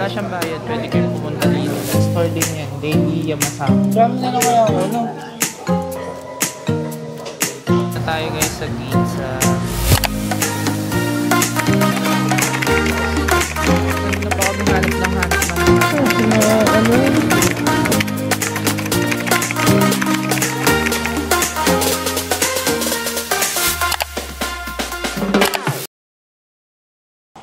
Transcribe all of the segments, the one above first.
Wala siyang bayad. Pwede kayong pumunta dito. Store din yan. Daily Yamasaki. Dami na lang kaya ako, ano? Na tayo guys sa pizza. Ano pa kami hanap ng Ano?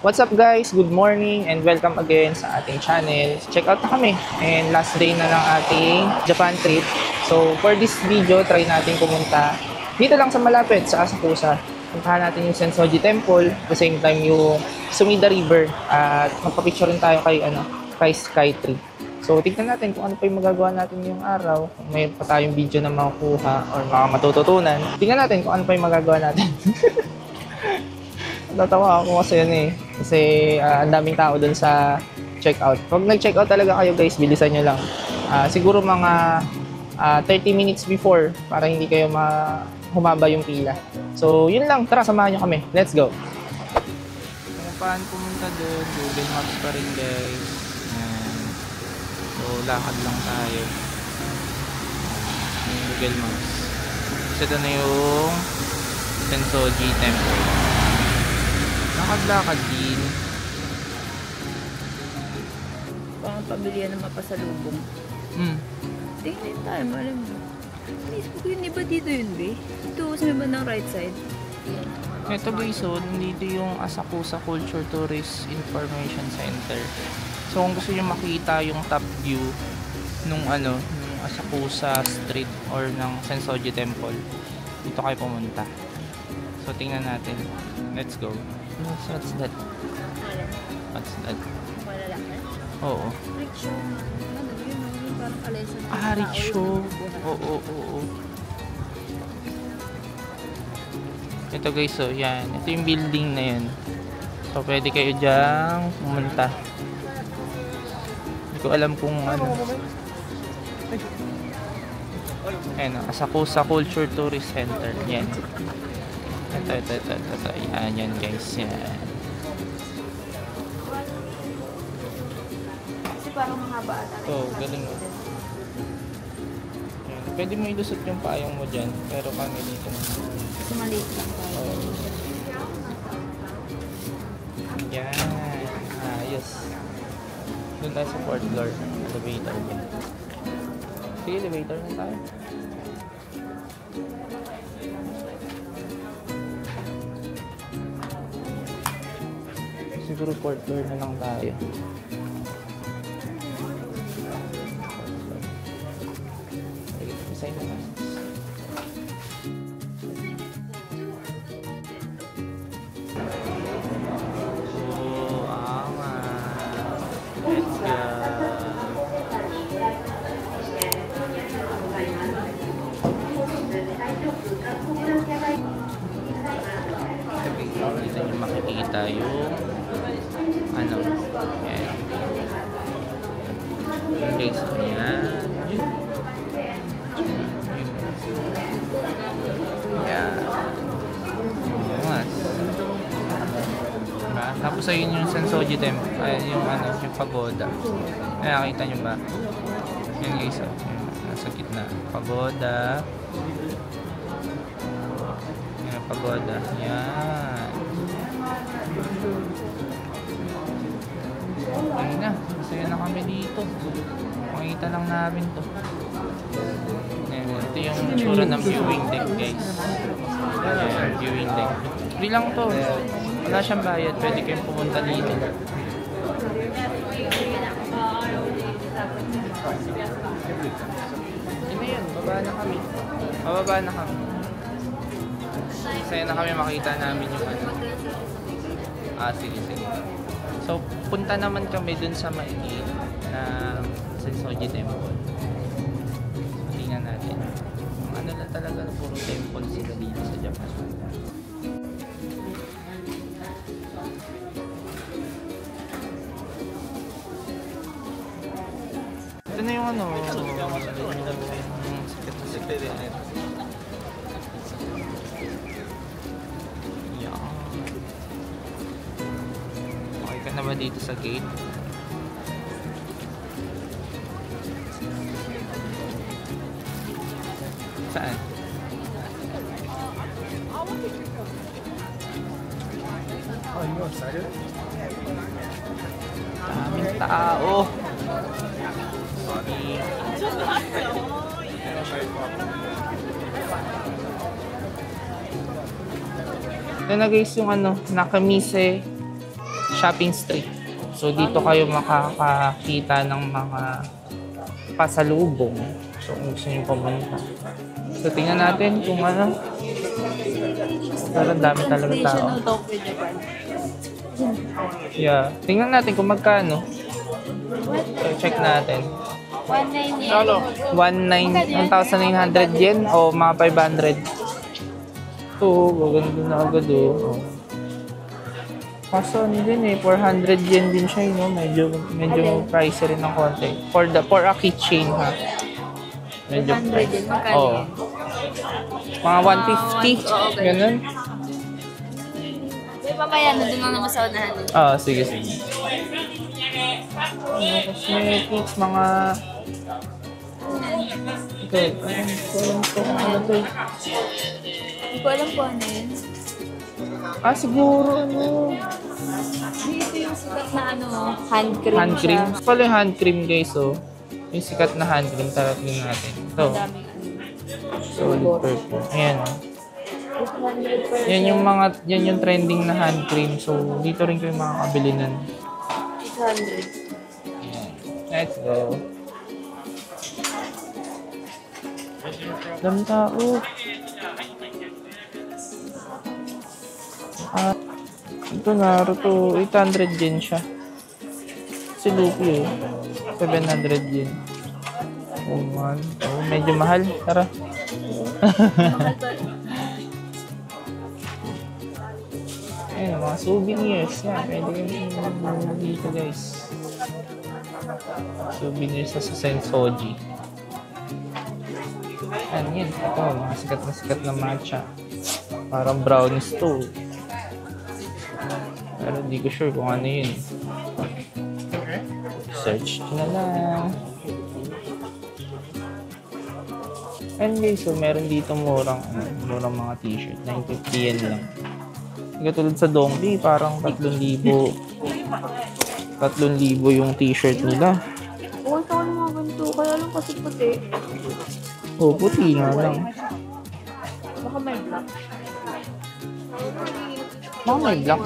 What's up guys? Good morning and welcome again sa ating channel. Check out na kami and last day na ng ating Japan trip. So for this video, try natin pumunta dito lang sa malapit sa Asakusa. Puntahan natin yung Sensoji Temple, at the same time yung Sumida River at magpa-picture rin tayo kay Skytree. So tignan natin kung ano pa yung magagawa natin yung araw. Kung may pa tayong video na makukuha or mga matututunan. Tignan natin kung ano pa yung magagawa natin. Natawa ako kasi yan eh. Kasi ang daming tao dun sa checkout. Pag nag-checkout talaga kayo guys, bilisan nyo lang. Siguro mga 30 minutes before para hindi kayo humaba yung pila. So yun lang, tara samahan nyo kami. Let's go! Kung paano pumunta dun, Google Maps pa rin guys. Ayan. So lakad lang tayo. Google Maps. Kasi ito na yung Sensoji Temple. Lakad-lakad din. Pang pabilihan ng mapasalubong. Tingnan tayo, alam mo. Inisip ko yun, iba dito yun, be? Ito, sa may bandang right side. Ito guys, so, nandito yung Asakusa Culture Tourist Information Center. So, kung gusto nyo makita yung top view nung Asakusa Street or ng Sensoji Temple, dito kayo pumunta. So, tingnan natin. Let's go. What's that? What's that? Malalaki? Oo. Rickshaw. Ano yun? Yung parang kalesa ng tao. Rickshaw. Oo. Ito guys, so yan. Ito yung building na yan. So pwede kayo dyang pumunta. Hindi ko alam kung ano. Ayan, Asakusa Culture Tourist Center. Yan. Ito. Yan guys. Yan. Kasi parang mahaba ata. So, galing mo. Pwede mo ilusot yung payong mo dyan. Pero kami dito na. Kasi maliit lang tayo. Yan. Ayos. Doon tayo sa 4th floor. Elevator din. Sige, elevator na tayo. Siguro 4th floor na lang tayo. Design na lang. Let's go. Dito nyo makikita yung yan. Okay, so yan. Yan. Mas. Diba? Tapos ayun yung Sensoji Temple. Ay, yung pagoda. Ay, nakita nyo ba? Yan guys, nasa gitna. Pagoda. Yan, pagoda. Yan. Ayun na, masaya na kami dito. Makita lang namin to. Ayan, ito yung tsura ng viewing deck guys. Ayan, viewing deck. Free lang to. Wala siyang bayad. Pwede kayong pumunta dito. Yun na yun, baba na kami. Bababa na kami. Masaya na kami makita namin yung sige. So, punta naman kami dun sa mainit na Sensoji Temple. So, tingnan natin. Ano na talaga, puro temple sila dito sa Japan. Ito na yung sikat na Okay ka na ba dito sa gate? Saan? Daming tao. Ito na guys yung Nakamise Shopping Street. So dito kayo makakakita ng mga pasalubong. So kung gusto nyo pumunta. So tingnan natin kung Pero dami talaga tao. Yeah. Tingnan natin kung magkano. So check natin. 1,900 yen o mga 500. Ito, maganda na agad oh. Kaso din 400 yen din siya, medyo pricey rin ng konti. For a keychain ha. Medyo 100 yen, magkano oh. Mga 150, ganun. Mamaya, nandun lang naman sa unahan. Sige. Cosmetics, mga... Ito, Hindi ko alam po ano yun. Siguro Dito yung sikat na hand cream. hand cream. Siya. Pala yung hand cream guys, yung sikat na hand cream, tarapin natin. Ito, Madaming solid purple. Ayan. Yan yung trending na hand cream. So, dito rin kayo makakabili nun. 800. Let's go. Dami tao. Ito Naruto, 800 yen siya. Si Luffy 700 yen. Oh man. Medyo mahal. Tara. Ayan, mga souvenirs. Yan, pwede kayo dito guys. Souvenirs sa Sensoji. Yan, ito, mga sikat na matcha. Parang brownies to. Pero hindi ko sure kung ano yun. Search na lang. And guys, so meron dito murang mga t-shirt. 950 yen lang. Katulad sa Donkey, parang 3,000 yung t-shirt nila. Oo, ito ang mga ganito. Kaya lang kasi puti. Puti nga lang. Baka may black. Baka may black.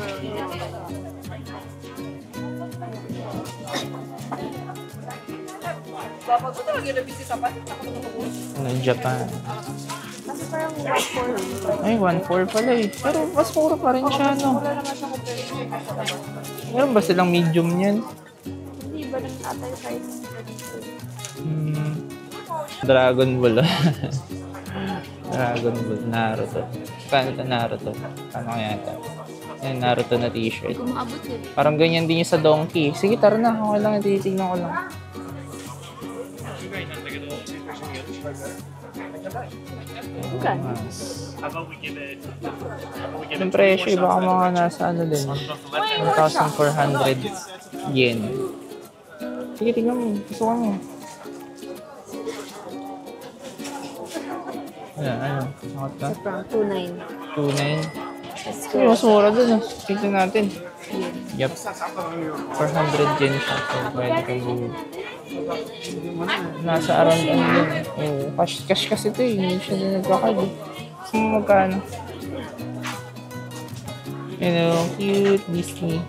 Japan. Kasi parang 1,400. Ay, 1,400 pala eh. Pero mas mura pa rin siya, no? Wala naman siya compared. Meron ba silang medium yan? Hindi ba nang ata yung size ng ganito? Dragon Ball. Dragon Ball. Naruto. Kano ito Naruto? Kano kaya ito? Ayan, Naruto na t-shirt. Hindi ko maabot yun. Parang ganyan din yung sa Donkey. Sige, tara na. Okay lang. Titignan ko lang. Yung presyo, baka mga nasa din. 1,400 yen. Sige, tingnan mo. Gusto ka mo. Ano? Sakot ka? 2,900. 2,900. Let's Ay, mas mura dun. Tignan natin. Yun. Yup. 400 yen siya. So, pwede kang bumili. Nasa around ano yun. Cash kasi ito eh. Hindi siya din nagkakad eh. Gusto mo magkano? Cute Disney.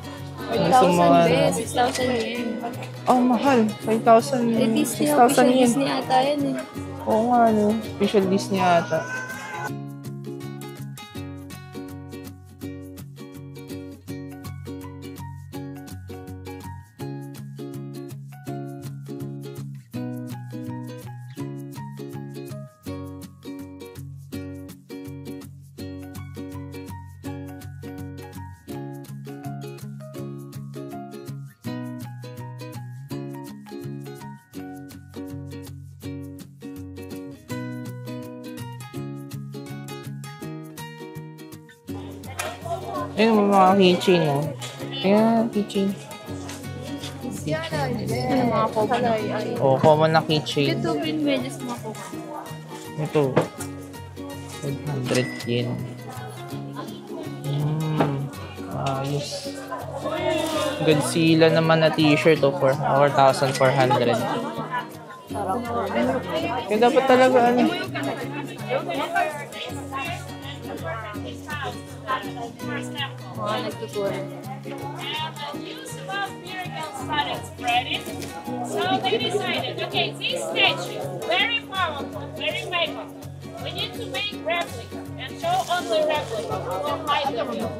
Gusto mo 6,000 yen. Oh, mahal. 5,000. Disney 6,000 yen. Disney ata yan eh. Oo nga, Official Disney ata. Ayun, mga keychain, Tingnan, keychain. Ano mga common? Oh, common na keychain. Ito, green medyas mga common. Ito. 400 yen. Ayos. Godzilla naman na t-shirt for 4,400. Kaya dapat talaga ano. Mga nagtutur. So they decided, okay, this statue, very powerful, very magical. We need to make replica and show only replica for hide the real.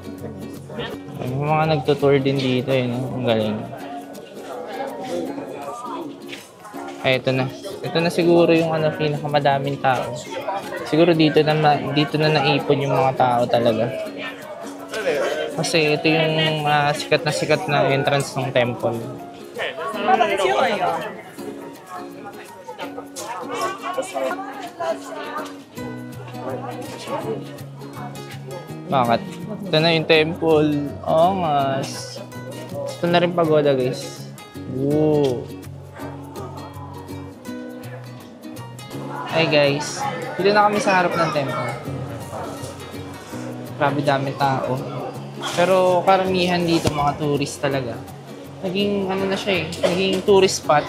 Yung mga nagtutour din dito, ang galing. Ay, ito na. Ito na siguro yung pinakamadaming tao. Siguro dito na naipon yung mga tao talaga. Kasi ito yung sikat na entrance ng temple. Bakit? Ito na yung temple. Oo nga. Ito na rin pagoda, guys. Woo! Hey guys, dito na kami sa harap ng temple. Grabe daming tao. Pero karamihan dito mga tourist talaga. Naging ano na siya naging tourist spot.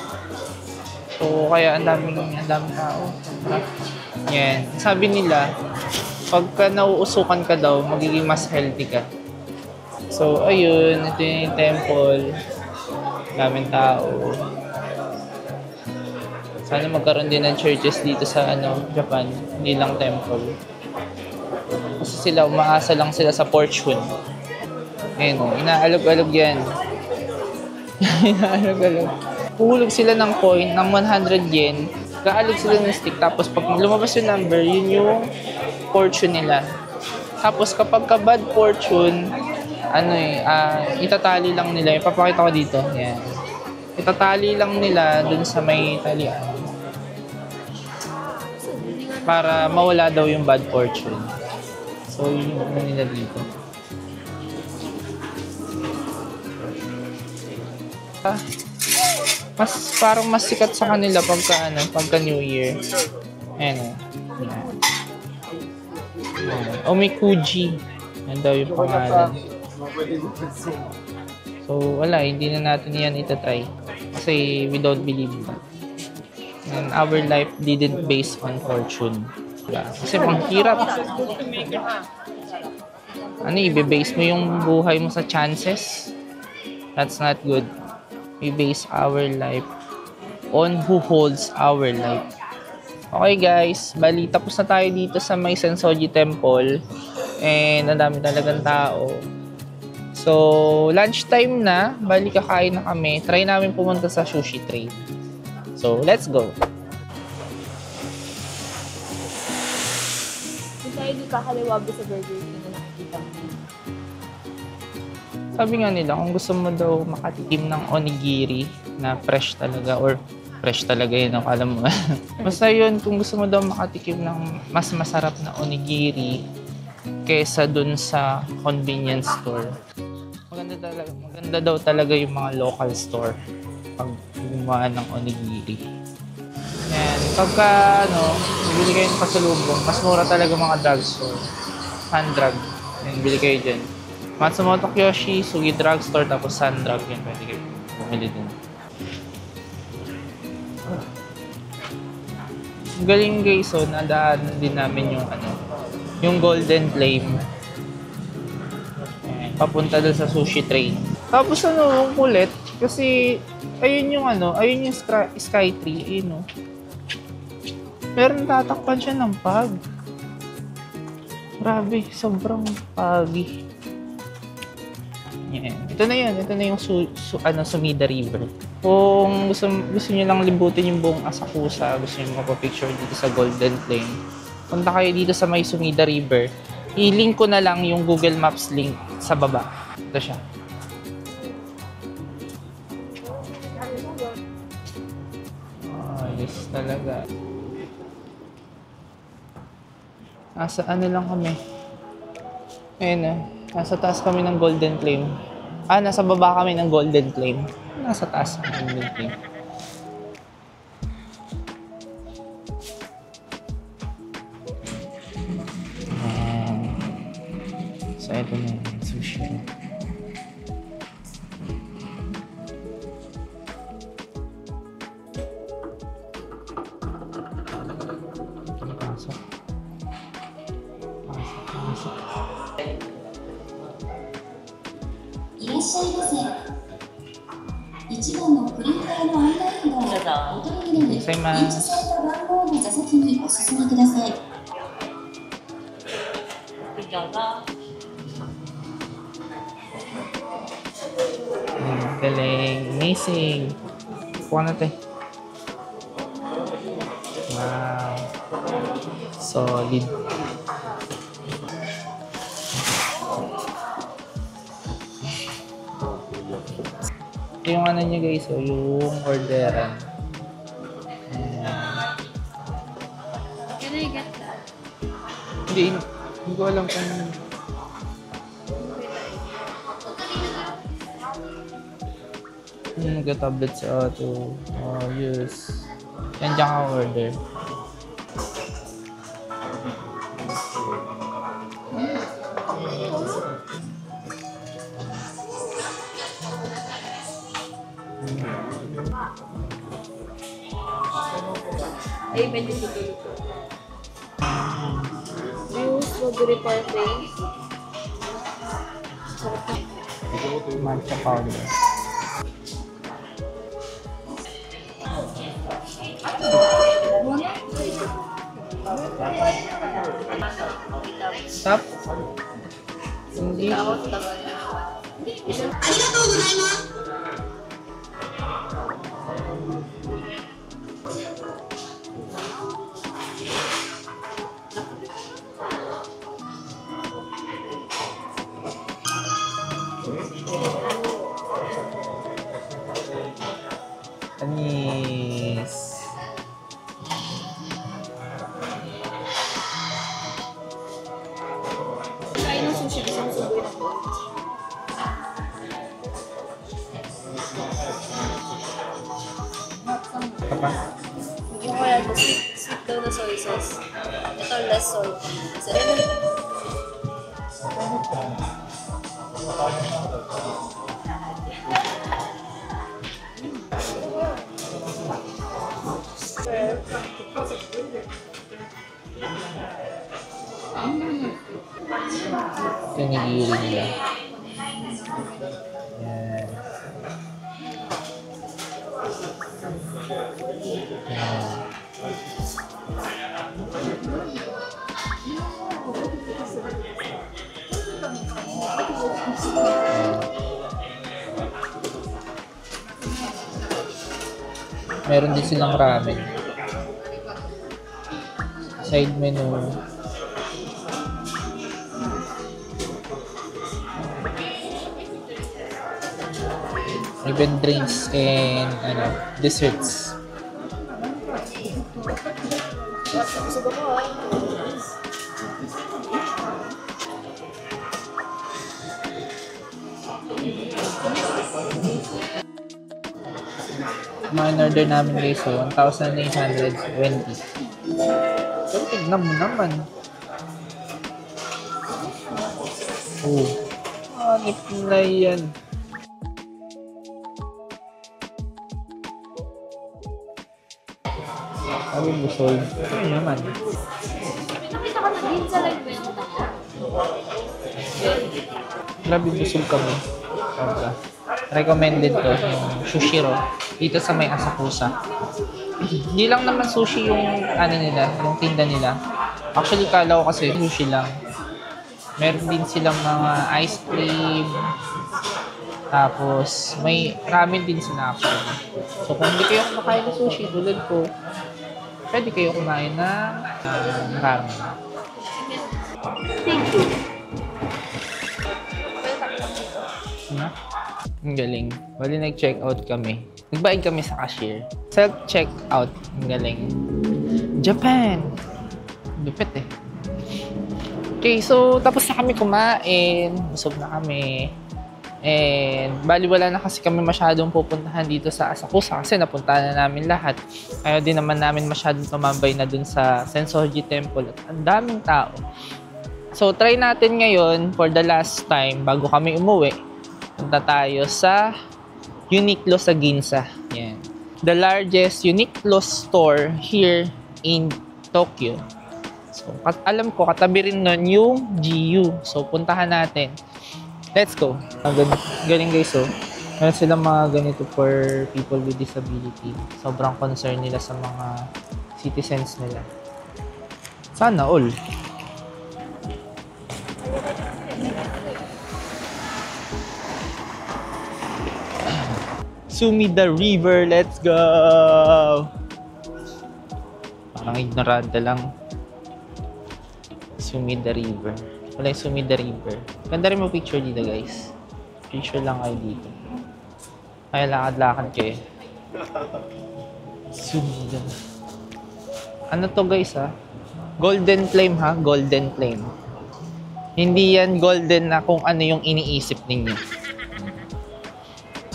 So kaya ang daming tao. Yan. Sabi nila, pagka nauusukan ka daw, magiging mas healthy ka. So ayun, ito yung temple. Daming tao. Sana magkaroon din ng churches dito sa Japan, hindi lang temple. Kasi sila, umaasa lang sila sa fortune. Ayun, inaalog-alog yan. Inaalog-alog. Puhulog sila ng coin ng 100 yen, kaalog sila ng stick, tapos pag lumabas yung number, yun yung fortune nila. Tapos kapag ka bad fortune, itatali lang nila. Ipapakita ko dito. Yan. Itatali lang nila dun sa may talian. Para mawala daw yung bad fortune. So, yun yung nila dito. Parang mas sikat sa kanila pagka New Year. Ayan. Omikuji. Yan daw yung pangalan. So, wala. Hindi na natin yan itatry. Kasi we don't believe that. And our life didn't base on fortune. Kasi pang hirap. Ibe-base mo yung buhay mo sa chances? That's not good. We base our life on who holds our life. Okay guys, bali tapos na tayo dito sa may Sensoji Temple. And ang dami talagang tao. So, lunchtime na. Bali kakain na kami. Try namin pumunta sa sushi train. So, let's go. Kung tayo di kakaliwabi sa Burger King na nakikita mo. Sabi nga nila, kung gusto mo daw makatikim ng onigiri na fresh talaga, or fresh talaga yun, alam mo. Basta yun, kung gusto mo daw makatikim ng mas masarap na onigiri kesa dun sa convenience store. Maganda daw talaga yung mga local store pag gumawa ng onigiri. And pagka bili kayo ng pasalubong, mas mura talaga mga drugstore. Sun Drug. Yan, bili kayo dyan. Matsumoto Kyoshi, Sugi Drugstore, tapos Sun Drug. Yan, pwede kayo bumili din. Galing guys, so nadaan din namin yung Golden Flame. Papunta doon sa sushi train. Tapos ang kulit, kasi ayun yung Sky Tree, ayun pero natatakpan siya ng pag. Grabe, sobrang pagi. Yan. Ito na yung Sumida River. Kung gusto niyo lang libutin yung buong Asakusa, gusto niyo magpa-picture dito sa Golden Flame, punta kayo dito sa may Sumida River. I-link ko na lang yung Google Maps link sa baba. Ito siya. Ayos talaga. Nasa lang kami. Ayun nasa taas kami ng Golden Flame. Nasa baba kami ng Golden Flame. Nasa taas ng Golden Flame. So, ito na yung sushi. Pasok. Pasok. いらっしゃいませ。1番のプリンターの案内札をお取り入れに、認知された番号の座席にお進みください。Galing. Amazing. Kuha natin. Wow. Solid. Ito yung ano nyo guys, oh, yung orderan. Can I get that? Hindi ko alam kung nagka-tablet sa auto. Oh, yes. Yan dyan ka order. Ay, medyo tutulog ko. Yung strawberry parfait. Sarap na. Matcha powder. Stop. Hindi. Anis. Kain ng sushi, isang suboy na po. Apa? Yung kaya po, sweet daw na soy sauce. Ito less salty. Kasi Ito yung nagigiri nila. Yan. Yan. Meron din silang ramen. Side menu. Even drinks and desserts. Mga order namin guys, so 1,820. So, tignan mo naman. Oh, anip na yan. Sabi mo, sold. Ano naman? nakita ko na din sa live benta ko. Grabe, busog kami. Sobra. Recommended to, yung Sushiro. Dito sa may Asakusa. Hindi lang naman sushi yung nila, yung tinda nila. Actually, kala ko kasi sushi lang. Meron din silang mga ice cream. Tapos, may ramen din sila actually. So, kung hindi kayo kumakain ng sushi, tulad ko, pwede kayo kumain ng ramen. Thank you. Na? Ang galing. Bali, nag-check out kami. Nagbayad kami sa cashier. Self-check out. Ang galing. Japan! Lupit eh. Okay, so tapos na kami kumain. Busog na kami. And bali wala na kasi kami masyadong pupuntahan dito sa Asakusa kasi napuntahan na namin lahat. Kaya din naman namin masyadong tumambay na dun sa Sensoji Temple. At ang daming tao. So, try natin ngayon for the last time bago kami umuwi. Punta tayo sa Uniqlo sa Ginza. Yan. The largest Uniqlo store here in Tokyo. So, alam ko, katabi rin nun yung GU. So, puntahan natin. Let's go. Galing guys, oh. Meron silang mga ganito for people with disability. Sobrang concern nila sa mga citizens nila. Sana all. Sumida River, let's go! Parang ignorante lang. Sumida River. Wala yung Sumida River. Ganda rin mo picture dito, guys. Picture lang kayo dito. Kaya lakad-lakad kayo. Sumida. Ano to, guys, ha? Golden Flame, ha? Golden Flame. Hindi yan golden na kung ano yung iniisip ninyo.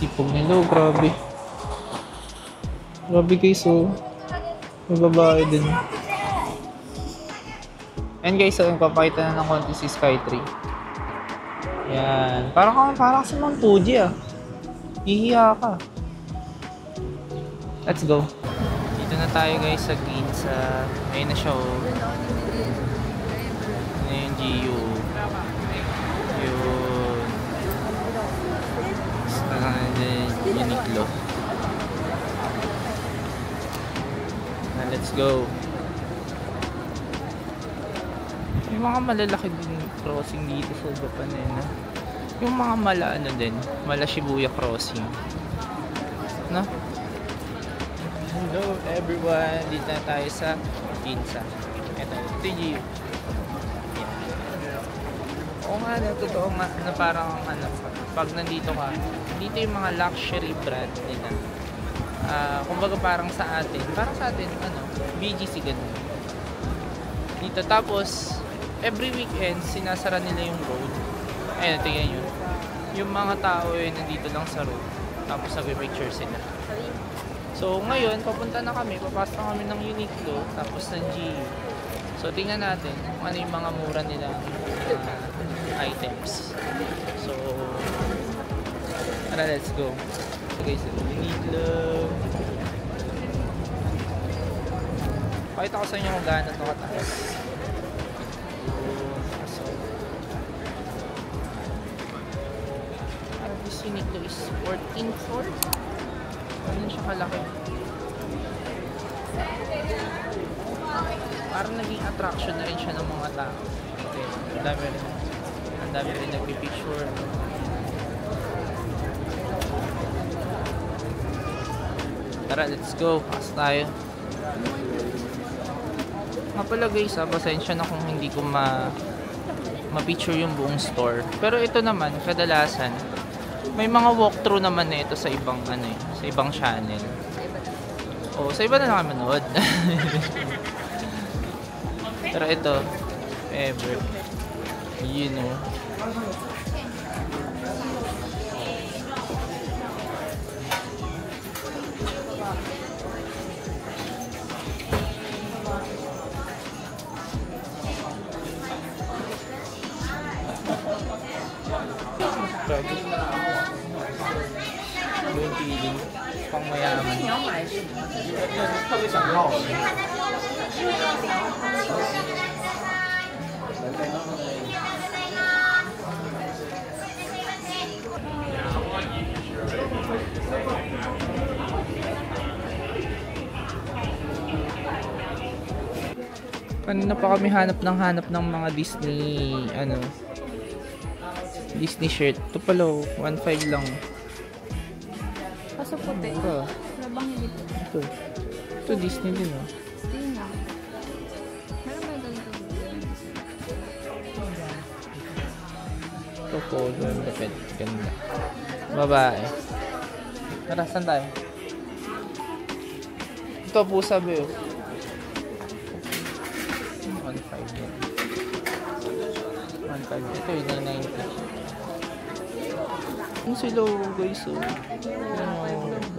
Sipog nila, grabe. Grabe guys, oh. May babae din. And guys, so, papakita na ng konti si Skytree. Yan. Parang si Mount Fuji, ah. Hihiya ka. Let's go. Dito na tayo guys sa Ginza. Ayun na siya, oh. Ano yung GU. Yun. Uniqlo. Let's go. May mga malalaki din crossing dito sa Japan, eh, no? Yung mga ano din, mala Shibuya crossing. No? Hello everyone, dito na tayo sa Ginza. Ito yung oo nga, totoo nga, na parang pag nandito ka, dito yung mga luxury brand nila. Kumbaga parang sa atin, BGC ganun. Dito, tapos, every weekend, sinasara nila yung road. Ayun, tingnan nyo. Yung mga tao nandito lang sa road, tapos nag-picture sila. So, ngayon, papunta na kami, papasok kami ng Uniqlo, tapos ng GU. So, tingnan natin kung ano yung mga mura nilang items. So, tara, let's go. So guys, Uniqlo. Pakita ko sa inyo kung gaano ito kataas. So, this Uniqlo is 14th floor. Ano siya kalaki? Parang naging attraction na rin siya ng mga tao. Okay, ang dami rin nagpipicture. Tara, let's go. Pass tayo. Nga pala guys, pasensya na kung hindi ko ma-picture yung buong store. Pero ito naman, kadalasan, may mga walkthrough naman na ito sa ibang sa ibang channel. O, sa iba na lang manood. Pero ito, ever. You know. Yung feeling pang mayaman. Kanina pa kami hanap ng mga Disney Disney shirt. Ito pala, 1.5 lang. Kaso puti. Mura. Labang dito. Ito Disney din, oh. Tingnan nga. Meron ba ganito? Ito po, yung lapit. Ganda. Babae. Tara, saan tayo? Ito po sabi, oh. 1.5 yan. 1.5. Ito yung 990. Yung sila, guys, oh.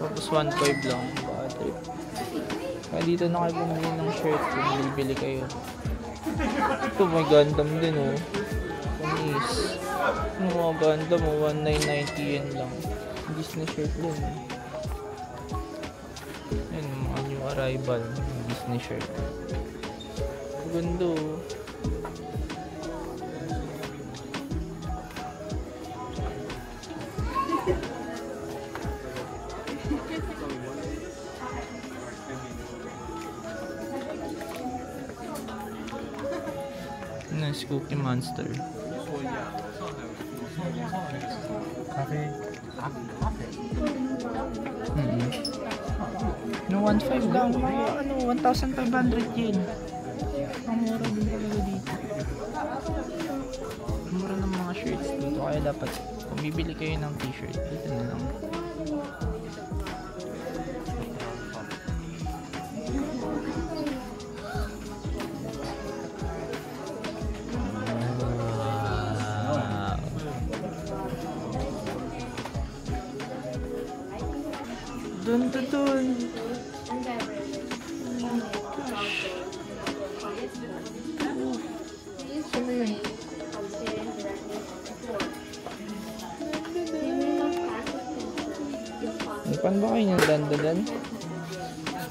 Tapos 1.5 lang. Bad trip. Kaya dito na kayo bumili ng shirt kung bibili kayo. Ito may Gundam din oh. Panis. Ano mga Gundam oh, 1990 yen lang. Disney shirt din eh. Yan, mga new arrival. Disney shirt. Ganda oh. Nice Cookie Monster. No, 1.5 lang. Mga ano, 1,500 yen. Ang mura din talaga dito. Mura ng mga shirts dito. Kaya dapat, kung bibili kayo ng t-shirt, dito na lang. Dun. Sino yun? Pan ba kayo ng dandadan?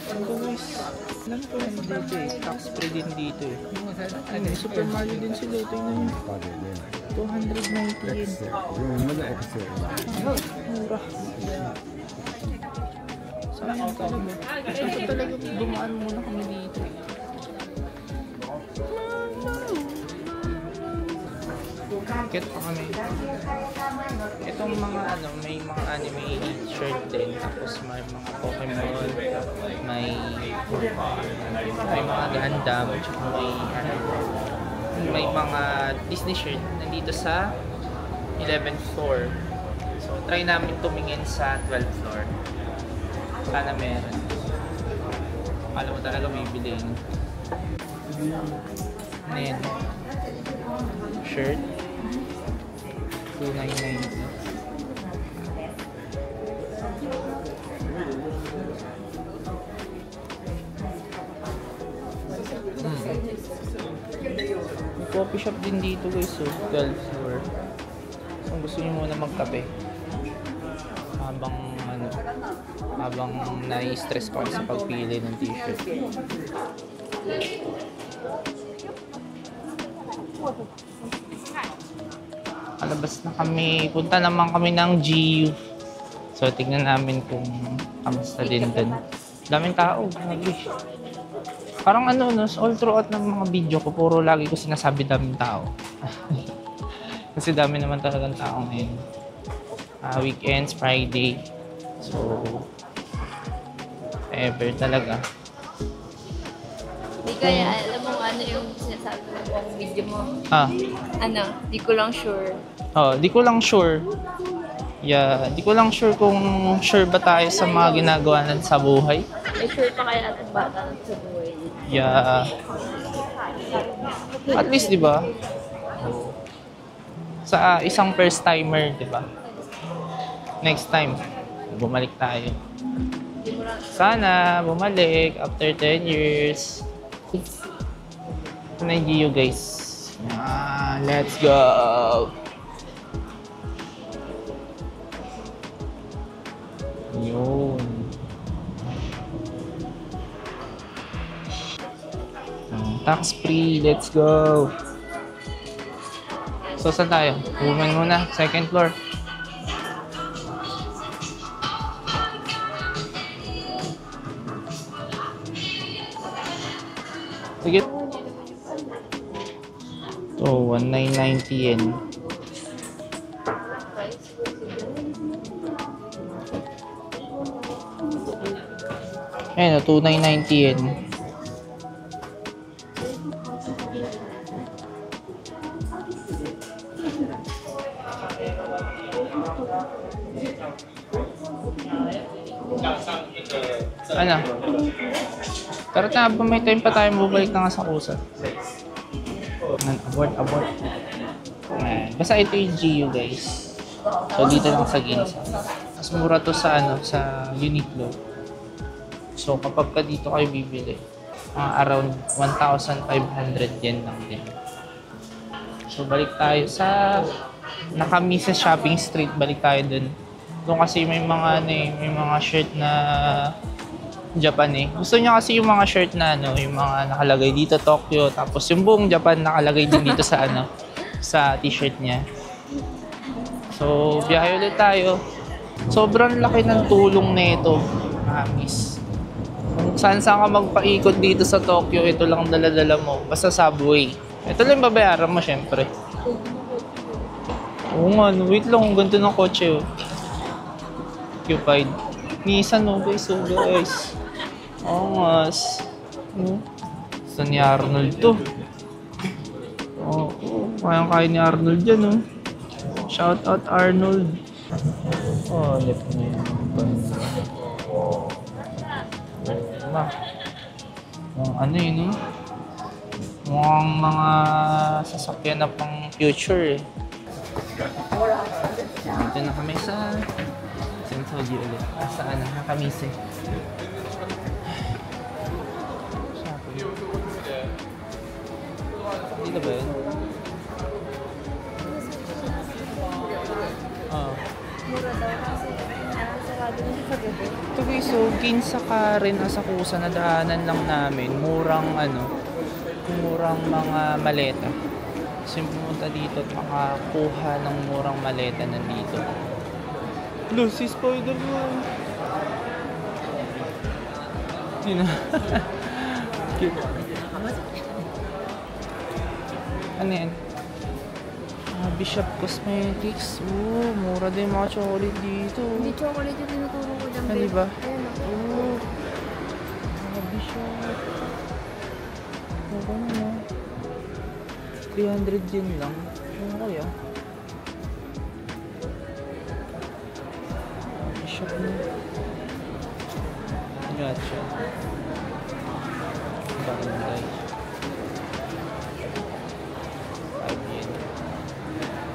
Ano guys? Alam ko yan dito eh. Tax free din dito eh. Ano eh, Super Mario din sila. Ito yun. 290 yen. Mura. Sayang talaga. Ito talaga dumaan muna kami dito eh. Kit pa kami. Itong mga ano, may mga anime shirt din. Tapos may mga Pokemon. May mga Gundam. Tsaka may mga Disney shirt. Nandito sa 11th floor. So try namin tumingin sa 12th floor. Sana meron. Alam mo talaga bibiliin. Ano yan? Shirt. 2,990. May coffee shop din dito guys, so 12th floor. Kung gusto niyo muna magkape habang nai-stress pa kayo sa pagpili ng t-shirt. Palabas na kami. Punta naman kami ng GU. So, tignan namin kung kamusta din dun. Daming tao. Parang ano, no, all throughout ng mga video ko, puro lagi ko sinasabi daming tao. Kasi dami naman talagang tao ngayon. Weekends, Friday. So, ever talaga. Hindi kaya alam mo ano yung sinasabi mo sa video mo. Ano, di ko lang sure. Di ko lang sure. Yeah, di ko lang sure kung sure ba tayo sa mga ginagawa natin sa buhay. May sure pa kaya natin bata sa buhay. Yeah. At least, di ba? Sa isang first timer, di ba? Next time, bumalik tayo. Sana bumalik after 10 years. Ito na yung GU guys. Let's go! Yun. Tax free, let's go! So, saan tayo? Women muna, second floor. Sige. Ito, 1,990 yen. Ayan, 2,990 yen. Ano? Tara na, may time pa tayo, bubalik na nga sa kusa. Abort. Basta ito yung GU guys. So dito lang sa Ginza. Mas mura to sa sa Uniqlo. So kapag ka dito kayo bibili, around 1,500 yen lang din. So balik tayo sa Nakamises Shopping Street, balik tayo dun. Doon kasi may mga ano eh, may mga shirt na Japan eh. Gusto niya kasi yung mga shirt na ano, yung mga nakalagay dito Tokyo, tapos yung buong Japan nakalagay din dito sa ano, sa t-shirt niya. So, biyahe ulit tayo. Sobrang laki ng tulong nito, Amis. Kung saan ka magpaikot dito sa Tokyo, ito lang dala-dala mo. Basta subway. Ito lang babayaran mo, syempre. Oo nga, no, wait lang. Ganito ng kotse, oh. Occupied. Nissan, oh, guys, oh, guys. Oo nga. Gusto ni Arnold to. Oo, kayang-kaya ni Arnold dyan, oh. Shout out Arnold. Oh, left na yan. Ano yun, no? Mukhang mga sasakyan na pang future, eh. Dito na kami sa Sensoji ulit. Saan na? Nakamise. Dito ba yun? Mura daw kasi sarado na sa gabi. Ito guys, so Ginza Karen Asakusa na daanan lang namin. Murang mga maleta. Kasi pumunta dito at makakuha ng murang maleta nandito. Hello, si Spider-Man! Yun na. Cute. Ano yan? Bishop Cosmetics. Mura din mga chocolate dito. Hindi chocolate yung tinuturo ko dyan. Ano ba? Ayan ako. Bishop. Ano na? 300 yen lang. Ano kaya? Bishop na. Gotcha. Bagay. 5 yen.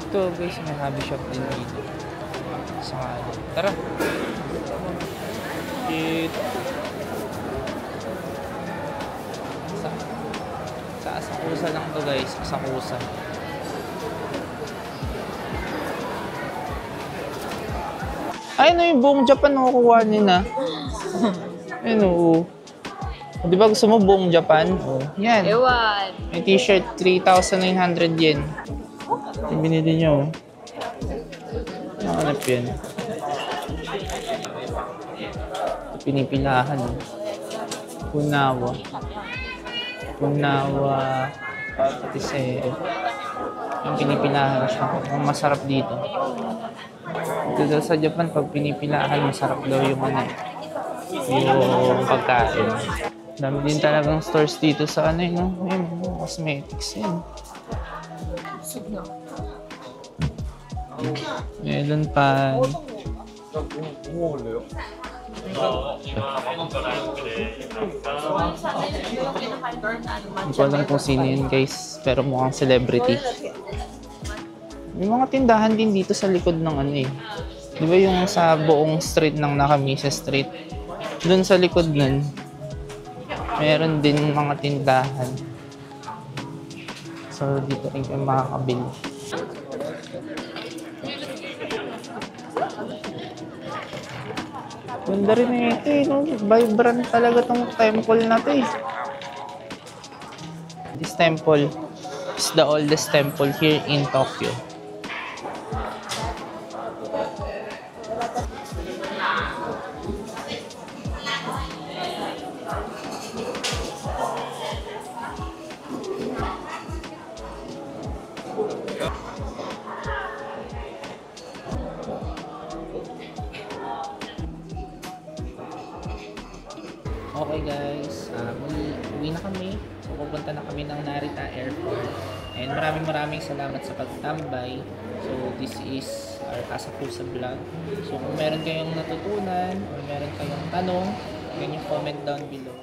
Ito guys, may hobby shop din dito. Sa ano. Tara! Sa Asakusa lang to guys. Asakusa. Ay, ano yung buong Japan nakukuha nila? Ayun o. Di ba gusto mo buong Japan? Yan. Ewan. May t-shirt, 3,900 yen. Yung binili nyo. Nakanap yan. Ito pinipilahan. Punawa. Patisero. Yung pinipilahan siya. Ang masarap dito. Dito sa Japan, pag pinipilahan, masarap daw yung ano, yung pagkain. Dami din talagang stores dito sa ano yun, yung cosmetics yun. Melon pan. Hindi ko alam kung sino yun guys, pero mukhang celebrity. May mga tindahan din dito sa likod ng ano eh. Di ba yung sa buong street ng Nakamises Street? Doon sa likod nun, meron din mga tindahan. So dito rin kayo makakabili. Ganda rin eh ito eh, no? Vibrant talaga tong temple na to eh. This temple is the oldest temple here in Tokyo. Okay guys, uwi na kami. So pupunta na kami ng Narita Airport. And maraming salamat sa pagtambay. So this is our Asakusa vlog. So kung meron kayong natutunan or meron kayong tanong, can you comment down below.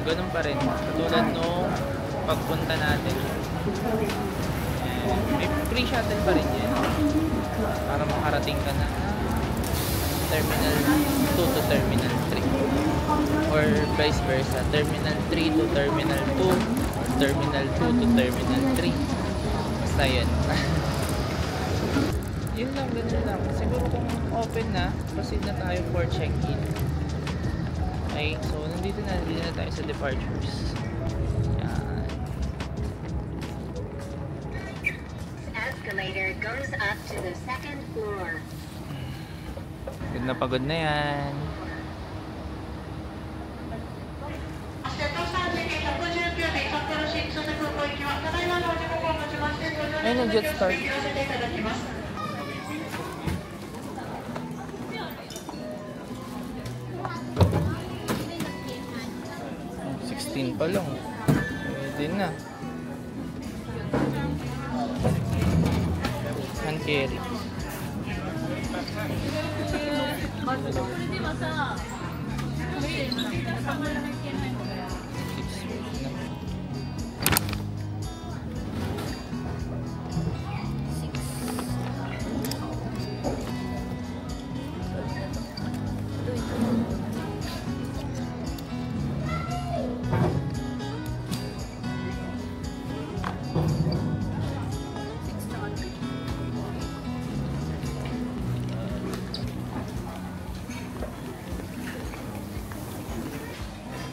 ganun pa rin. Katulad nung pagpunta natin. May free shuttle pa rin yan. Para makarating ka na Terminal 2 to Terminal 3. Or vice versa. Terminal 3 to Terminal 2. Or Terminal 2 to Terminal 3. Basta yun. Yun lang, ganun lang. Siguro kung open na, proceed na tayo for check-in. Okay, so nandito na tayo sa departures. Yan. Escalator goes up to the second floor. Pagod na yan. Ayun ang jet start. 16 pa lang. Pwede na. Hand carry.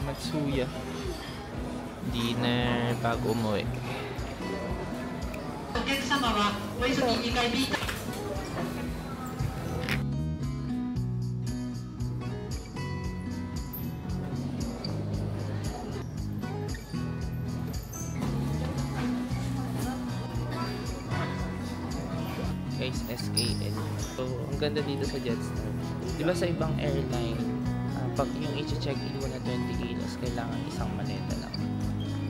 Matsuya. Dinner bago umuwi. Guys, SKL. So, ang ganda dito sa Jetstar. Diba sa ibang airline, pag yung i-check-in mo na 20 kilos, kailangan isang maleta lang.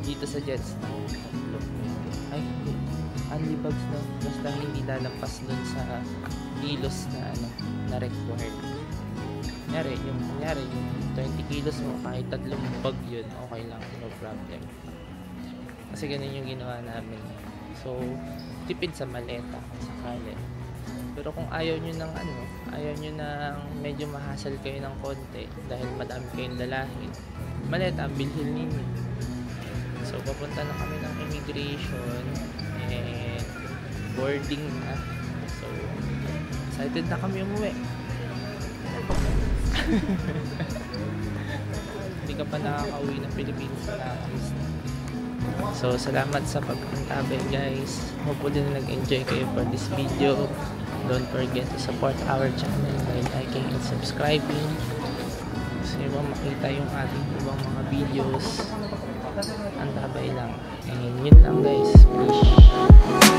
Dito sa Jetstar, ay, only bags na. Basta hindi lalampas dun sa kilos na, na required. Kunyari, yung 20 kilos mo, kahit 3 bag yun, okay lang, no problem. Kasi ganun yung ginawa namin. So, tipid sa maleta kung sakali. Pero kung ayaw nyo ng ayaw nyo ng medyo mahasal kayo ng konti dahil madami kayong dalahin, maleta ang bilhin ninyo. So papunta na kami ng immigration and boarding na. So excited na kami umuwi. Hindi ka pa nakaka-uwi ng Pilipinas na nakakamiss na. So salamat sa pag-antabay guys. Hopefully na nag-enjoy kayo for this video. Don't forget to support our channel by liking and subscribing. Gusto nyo bang makita yung ating ibang mga videos? Antabay lang. And yun lang guys. Peace.